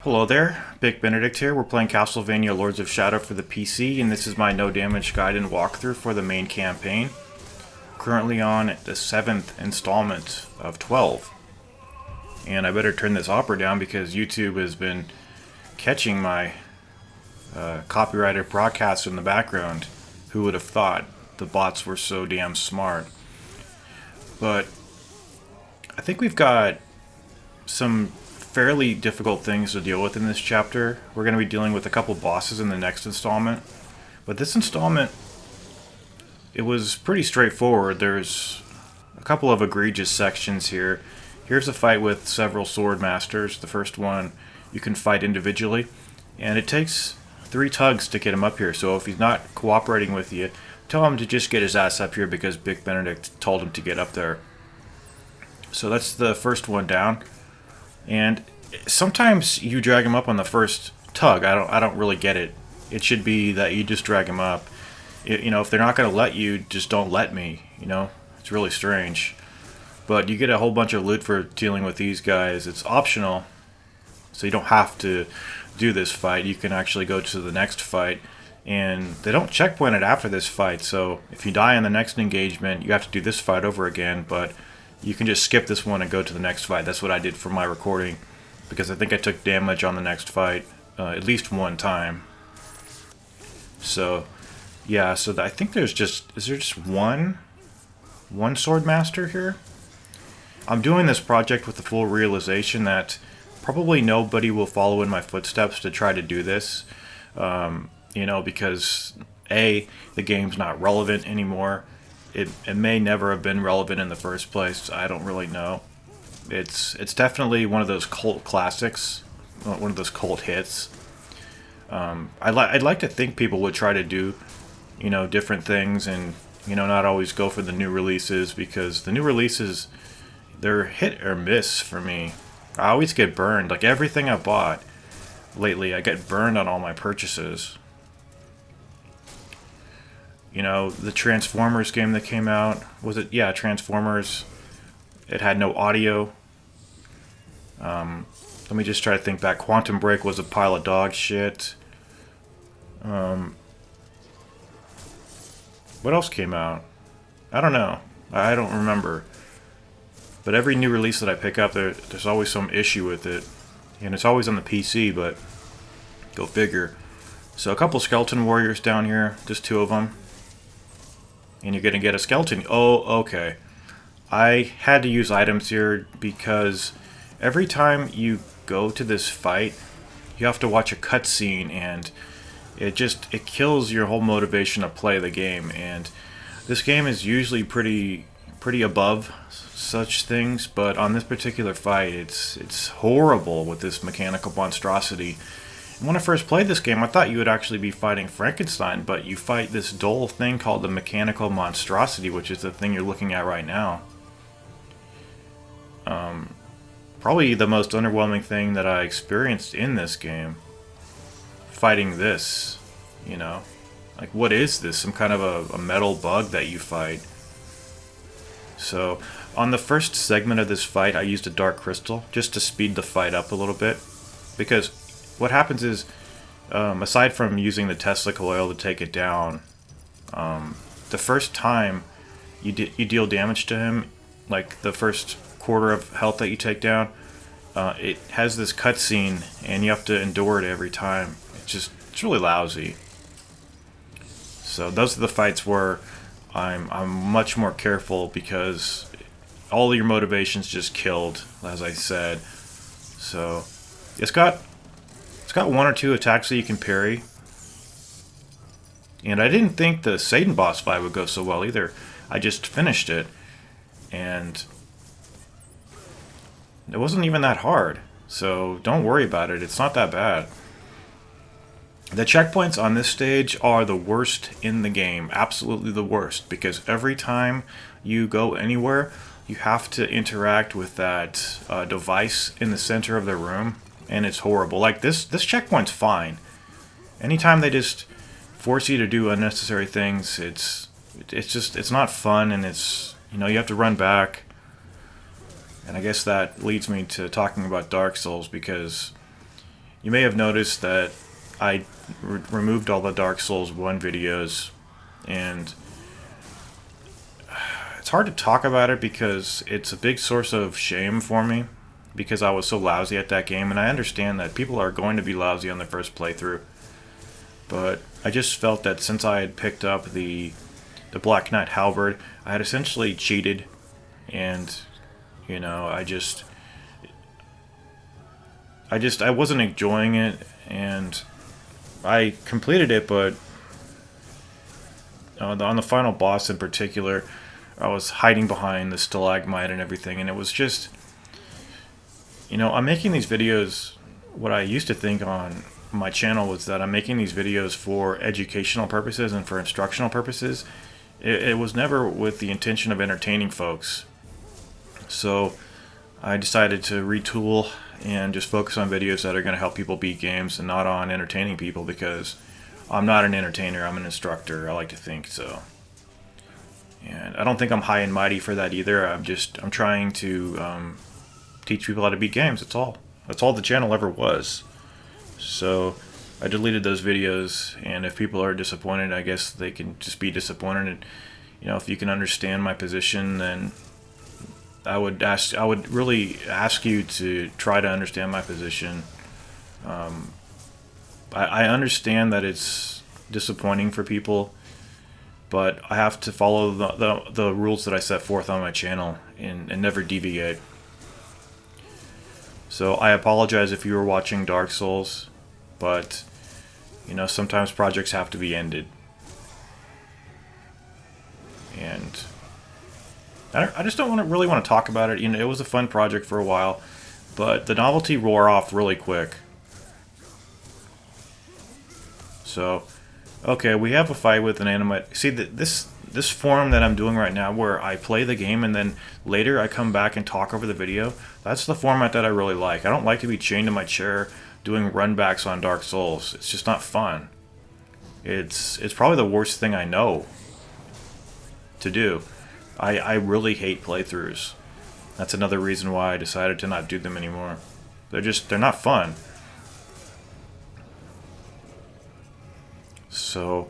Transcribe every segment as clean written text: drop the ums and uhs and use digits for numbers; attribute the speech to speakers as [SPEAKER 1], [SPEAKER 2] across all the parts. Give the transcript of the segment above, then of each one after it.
[SPEAKER 1] Hello there, Big Benedict here. We're playing Castlevania Lords of Shadow for the PC, and this is my no damage guide and walkthrough for the main campaign. Currently on the 7th installment of 12. And I better turn this opera down because YouTube has been catching my copyrighted broadcasts in the background. Who would have thought the bots were so damn smart? But I think we've got some fairly difficult things to deal with in this chapter. We're going to be dealing with a couple bosses in the next installment. But this installment, it was pretty straightforward. There's a couple of egregious sections here. Here's a fight with several sword masters. The first one you can fight individually. And it takes 3 tugs to get him up here. So if he's not cooperating with you, tell him to just get his ass up here because Big Benedict told him to get up there. So that's the first one down. And sometimes you drag him up on the first tug. I don't really get it. It should be that you just drag him up. If they're not going to let you, just don't let me. It's really strange. But you get a whole bunch of loot for dealing with these guys. It's optional, so you don't have to do this fight. You can actually go to the next fight, and they don't checkpoint it after this fight. So if you die in the next engagement, you have to do this fight over again. But you can just skip this one and go to the next fight. That's what I did for my recording, because I think I took damage on the next fight at least one time. So, yeah, I think is there just one sword master here? I'm doing this project with the full realization that probably nobody will follow in my footsteps to try to do this, because A, the game's not relevant anymore. It may never have been relevant in the first place. I don't really know. It's definitely one of those cult classics, one of those cult hits. I'd like to think people would try to do, different things and, not always go for the new releases, because the new releases, they're hit or miss for me. I always get burned. Like everything I've bought lately, I get burned on all my purchases. The Transformers game that came out, was it? Yeah, Transformers. It had no audio. Let me just try to think back. Quantum Break was a pile of dog shit. What else came out? I don't know. I don't remember. But every new release that I pick up, there's always some issue with it. And it's always on the PC, but go figure. So a couple skeleton warriors down here, just 2 of them. And you're going to get a skeleton. Oh, okay. I had to use items here because every time you go to this fight, you have to watch a cutscene, and it kills your whole motivation to play the game. And this game is usually pretty above such things, but on this particular fight, it's horrible with this mechanical monstrosity. When I first played this game, I thought you would actually be fighting Frankenstein, but you fight this dull thing called the mechanical monstrosity, which is the thing you're looking at right now. Probably the most underwhelming thing that I experienced in this game. Fighting this, Like, what is this? Some kind of a metal bug that you fight. So, on the first segment of this fight, I used a dark crystal just to speed the fight up a little bit. Because what happens is, aside from using the Tesla coil to take it down, the first time you deal damage to him, like the first quarter of health that you take down, it has this cutscene, and you have to endure it every time. It's really lousy. So those are the fights where I'm much more careful, because all your motivation's just killed, as I said. So it's got 1 or 2 attacks that you can parry. And I didn't think the Satan boss fight would go so well either. I just finished it, and it wasn't even that hard. So don't worry about it. It's not that bad. The checkpoints on this stage are the worst in the game. Absolutely the worst. Because every time you go anywhere, you have to interact with that device in the center of the room. And it's horrible. Like, this checkpoint's fine. Anytime they just force you to do unnecessary things, it's not fun, and you have to run back. And I guess that leads me to talking about Dark Souls, because You may have noticed that I removed all the Dark Souls 1 videos, and it's hard to talk about it because it's a big source of shame for me because I was so lousy at that game, and I understand that people are going to be lousy on their first playthrough. But I just felt that since I had picked up the Black Knight Halberd, I had essentially cheated, and you know, I wasn't enjoying it, and I completed it, but on the final boss in particular, I was hiding behind the stalagmite and everything, and it was just, you know, I'm making these videos. What I used to think on my channel was that I'm making these videos for educational purposes and for instructional purposes. It was never with the intention of entertaining folks. So I decided to retool and just focus on videos that are going to help people beat games and not on entertaining people, because I'm not an entertainer, I'm an instructor. I like to think so. And I don't think I'm high and mighty for that either. I'm trying to teach people how to beat games. That's all. That's all the channel ever was. So I deleted those videos, and if people are disappointed, I guess they can just be disappointed. And, you know, if you can understand my position, then I would really ask you to try to understand my position. I understand that it's disappointing for people, but I have to follow the rules that I set forth on my channel and never deviate. So I apologize if you were watching Dark Souls, but you know, sometimes projects have to be ended. And I just don't really want to talk about it. You know, it was a fun project for a while, but the novelty wore off really quick. So, okay, we have a fight with an animate. See, this form that I'm doing right now, where I play the game and then later I come back and talk over the video, that's the format that I really like. I don't like to be chained to my chair doing runbacks on Dark Souls. It's just not fun. It's probably the worst thing I know to do. I really hate playthroughs. That's another reason why I decided to not do them anymore. They're not fun. So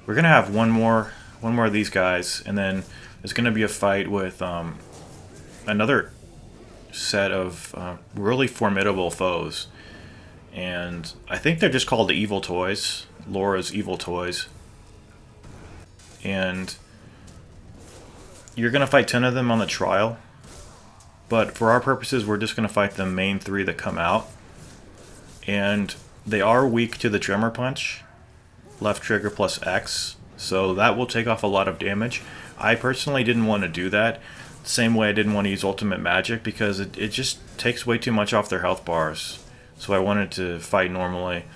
[SPEAKER 1] we're gonna have one more of these guys, and then there's gonna be a fight with another set of really formidable foes, and I think they're just called the Evil Toys, Laura's Evil Toys. And you're gonna fight 10 of them on the trial, but for our purposes, we're just gonna fight the main 3 that come out, and they are weak to the Tremor Punch, left trigger plus X, so that will take off a lot of damage. I personally didn't want to do that, the same way I didn't want to use Ultimate Magic, because it just takes way too much off their health bars. So I wanted to fight normally.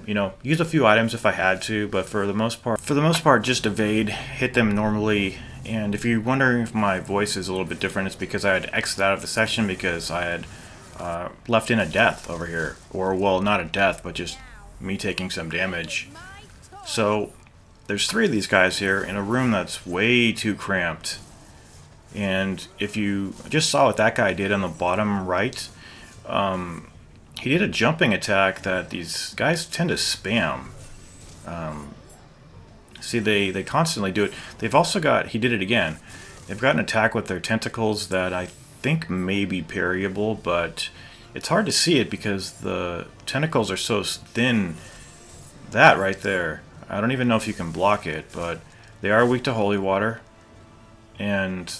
[SPEAKER 1] You know, use a few items if I had to, but for the most part, just evade, hit them normally. And if you're wondering if my voice is a little bit different, it's because I had exited out of the session because I had left in a death over here. Or, well, not a death, but just me taking some damage. So there's 3 of these guys here in a room that's way too cramped. And if you just saw what that guy did on the bottom right, he did a jumping attack that these guys tend to spam. See, they constantly do it. They've also got, he did it again. They've got an attack with their tentacles that I think may be parryable, but it's hard to see it because the tentacles are so thin. That right there, I don't even know if you can block it, but they are weak to holy water, and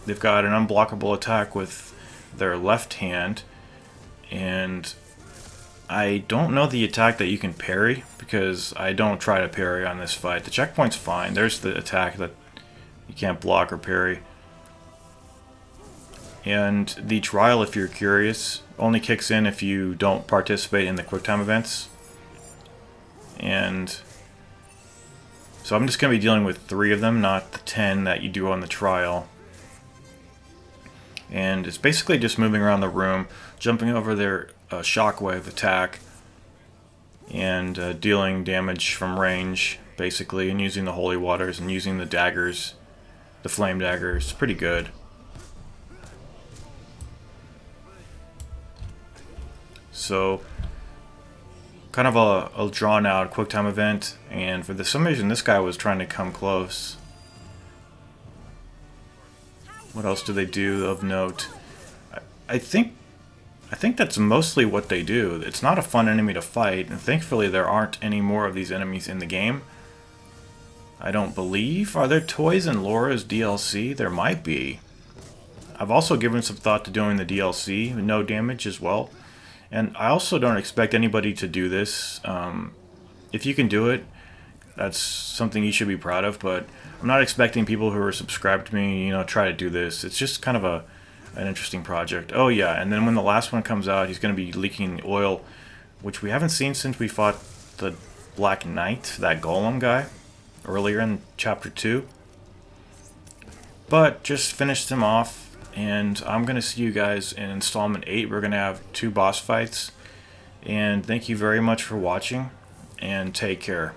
[SPEAKER 1] they've got an unblockable attack with their left hand, and I don't know the attack that you can parry, because I don't try to parry on this fight. The checkpoint's fine. There's the attack that you can't block or parry. And the trial, if you're curious, only kicks in if you don't participate in the QuickTime events. And so I'm just going to be dealing with 3 of them, not the 10 that you do on the trial. And it's basically just moving around the room, jumping over their shockwave attack, and dealing damage from range, basically, and using the holy waters and using the daggers, the flame daggers. Pretty good. So kind of a drawn out quick time event, and for some reason this guy was trying to come close. What else do they do of note? I think that's mostly what they do. It's not a fun enemy to fight, and thankfully there aren't any more of these enemies in the game. I don't believe. Are there toys in Laura's DLC? There might be. I've also given some thought to doing the DLC, no damage as well. And I also don't expect anybody to do this. If you can do it, that's something you should be proud of, but I'm not expecting people who are subscribed to me, try to do this. It's just kind of an interesting project. Oh yeah, and then when the last one comes out, he's going to be leaking oil, which we haven't seen since we fought the Black Knight, that golem guy, earlier in Chapter 2. But just finished him off. And I'm going to see you guys in Installment 8. We're going to have 2 boss fights. And thank you very much for watching. And take care.